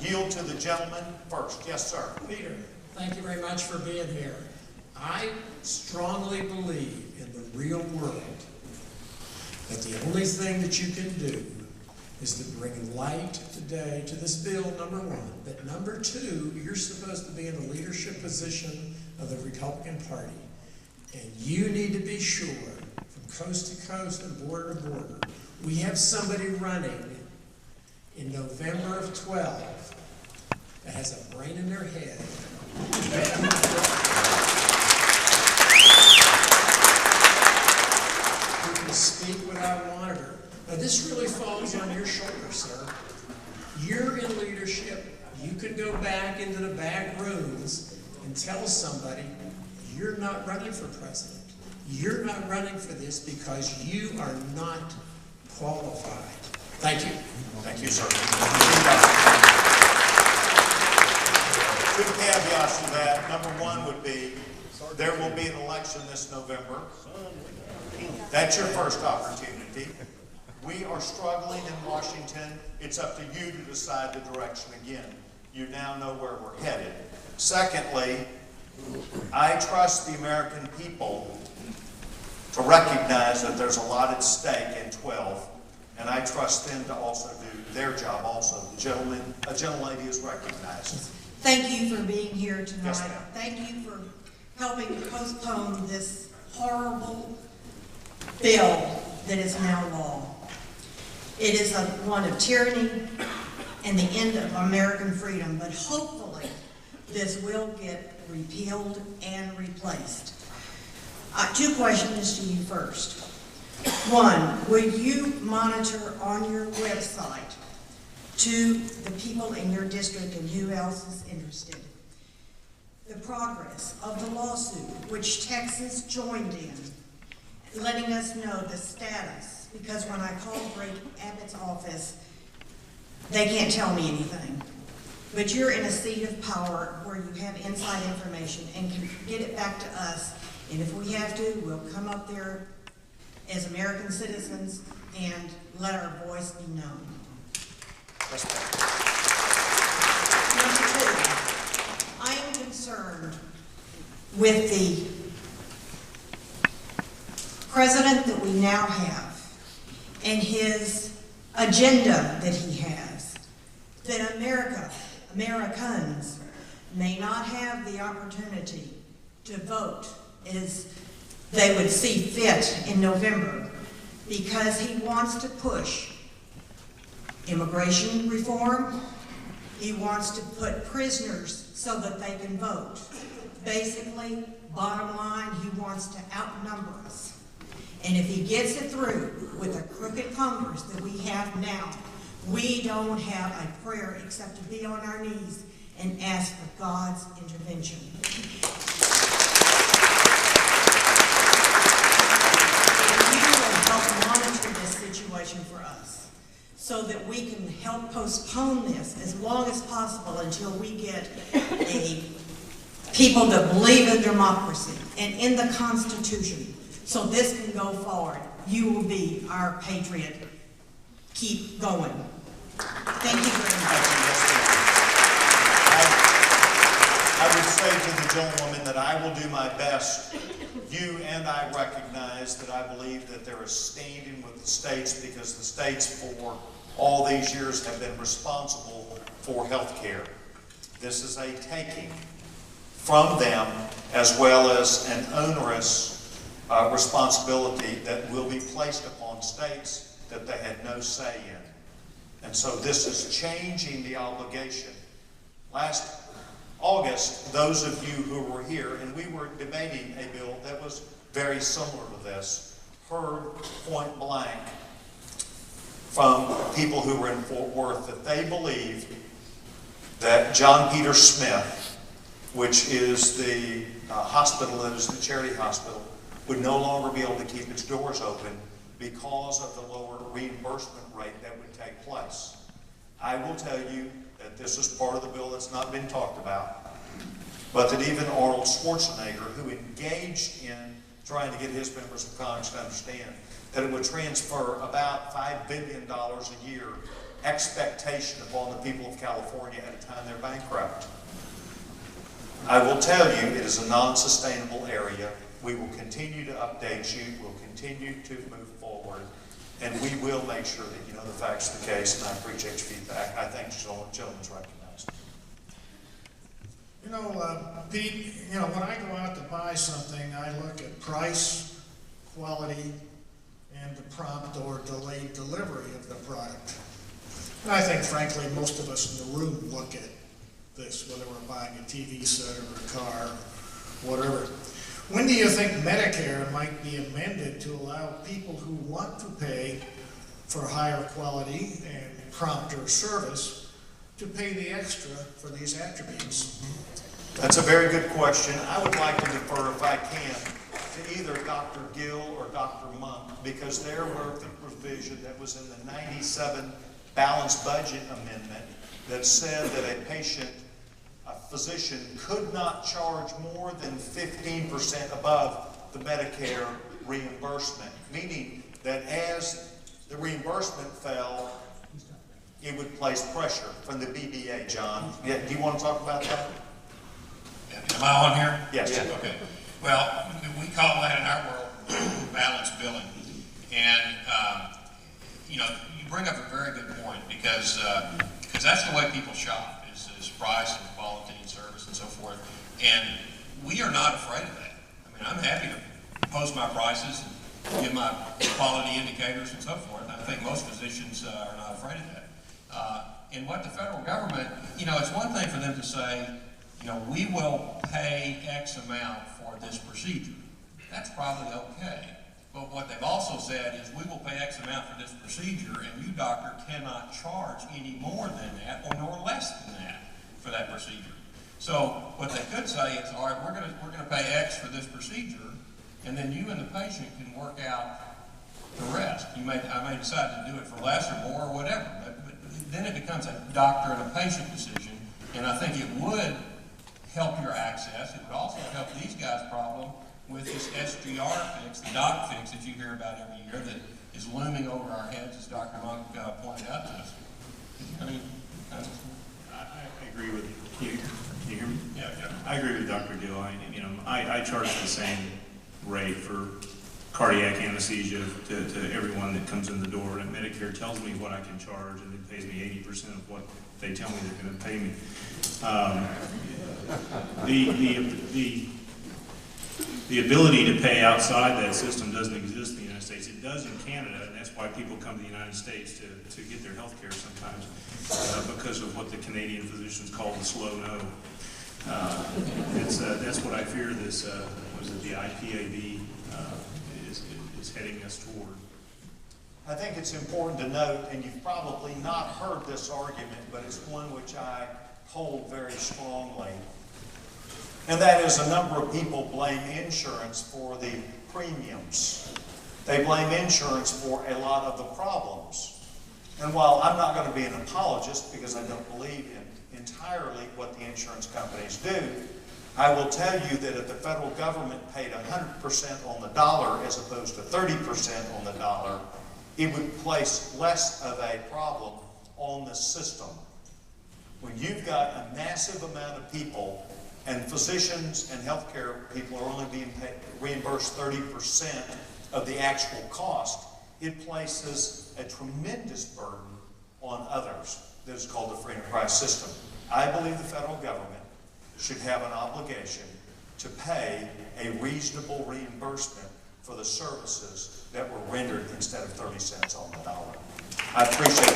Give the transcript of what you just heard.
yield to the gentleman first. Yes, sir. Peter, thank you very much for being here. I strongly believe in the real world that the only thing that you can do is to bring light today to this bill, number one. But number two, you're supposed to be in a leadership position of the Republican Party. And you need to be sure, from coast to coast and border to border, we have somebody running in November of 12 that has a brain in their head. Who can speak without a monitor. Now this really falls on your shoulders, sir. You're in leadership. You can go back into the back rooms and tell somebody, you're not running for president. You're not running for this because you are not qualified. Thank you. Thank you, sir. Two caveats to that. Number one would be, there will be an election this November. That's your first opportunity. We are struggling in Washington. It's up to you to decide the direction again. You now know where we're headed. Secondly, I trust the American people to recognize that there's a lot at stake in 12, and I trust them to also do their job also. A gentlelady is recognized. Thank you for being here tonight. Yes, ma'am. Thank you for helping to postpone this horrible bill that is now law. It is one of tyranny and the end of American freedom, but hopefully this will get repealed and replaced. Two questions to you first. One, will you monitor on your website to the people in your district and who else is interested the progress of the lawsuit which Texas joined in, letting us know the status, because when I called Greg Abbott's office, they can't tell me anything. But you're in a seat of power where you have inside information and can get it back to us. And if we have to, we'll come up there as American citizens and let our voice be known. Number two, I am concerned with the president that we now have and his agenda that he has, that Americans may not have the opportunity to vote as they would see fit in November, because he wants to push immigration reform. He wants to put prisoners so that they can vote. Basically, bottom line, he wants to outnumber us. And if he gets it through with a crooked Congress that we have now, we don't have a prayer except to be on our knees and ask for God's intervention. And you will help monitor this situation for us so that we can help postpone this as long as possible until we get a people that believe in democracy and in the Constitution, so this can go forward. You will be our patriot. Keep going. Thank you very much. I would say to the gentlewoman that I will do my best. You and I recognize that I believe that there is standing with the states, because the states for all these years have been responsible for health care. This is a taking from them, as well as an onerous responsibility that will be placed upon states that they had no say in. And so this is changing the obligation. Last August, those of you who were here, and we were debating a bill that was very similar to this, heard point blank from people who were in Fort Worth that they believed that John Peter Smith, which is the hospital that is the charity hospital, would no longer be able to keep its doors open because of the lower reimbursement rate that would take place. I will tell you that this is part of the bill that's not been talked about, but that even Arnold Schwarzenegger, who engaged in trying to get his members of Congress to understand that it would transfer about $5 billion a year expectation upon the people of California at a time they're bankrupt. I will tell you, it is a non-sustainable area. We will continue to update you. We'll continue to move forward. And we will make sure that you know the facts of the case, and I appreciate your feedback. I think the gentleman's recognized. You know, Pete, you know, when I go out to buy something, I look at price, quality, and the prompt or delayed delivery of the product. And I think, frankly, most of us in the room look at this, whether we're buying a TV set or a car, whatever. When do you think Medicare might be amended to allow people who want to pay for higher quality and prompter service to pay the extra for these attributes? That's a very good question. I would like to defer, if I can, to either Dr. Gill or Dr. Monk, because there were the provision that was in the 97 balanced budget amendment that said that a patient, a physician, could not charge more than 15% above the Medicare reimbursement, meaning that as the reimbursement fell, it would place pressure from the BBA. John, yeah, do you want to talk about that? Am I on here? Yes. Yeah. Okay. Well, we call that in our world balanced billing. And, you know, you bring up a very good point because that's the way people shop is price and quality and service and so forth. And we are not afraid of that. I mean, I'm happy to post my prices and give my quality indicators and so forth. I think most physicians are not afraid of that. And what the federal government, you know, it's one thing for them to say, you know, we will pay X amount for this procedure. That's probably okay. But what they've also said is we will pay X amount for this procedure, and you, doctor, cannot charge any more than that or nor less than that for that procedure. So what they could say is, all right, we're gonna pay X for this procedure, and then you and the patient can work out the rest. I may decide to do it for less or more or whatever, but then it becomes a doctor and a patient decision, and I think it would help your access. It would also help these guys' problem with this SGR fix, the doc fix that you hear about every year that is looming over our heads, as Dr. Monk pointed out to us. I mean, I agree with you. Can you hear me? Yeah. I agree with Dr. Gill. I charge the same rate for cardiac anesthesia to everyone that comes in the door, and Medicare tells me what I can charge, and it pays me 80% of what they tell me they're going to pay me. The ability to pay outside that system doesn't exist in the United States. It does in Canada, and that's why people come to the United States to get their health care sometimes, because of what the Canadian physicians call the slow no. That's what I fear this, the IPAB is heading us toward. I think it's important to note, and you've probably not heard this argument, but it's one which I hold very strongly. And that is, a number of people blame insurance for the premiums. They blame insurance for a lot of the problems. And while I'm not going to be an apologist because I don't believe in entirely what the insurance companies do, I will tell you that if the federal government paid 100% on the dollar as opposed to 30% on the dollar, it would place less of a problem on the system. When you've got a massive amount of people, and physicians and healthcare people are only being reimbursed 30% of the actual cost, it places a tremendous burden on others. That is called the free enterprise system. I believe the federal government should have an obligation to pay a reasonable reimbursement for the services that were rendered instead of 30 cents on the dollar. I appreciate the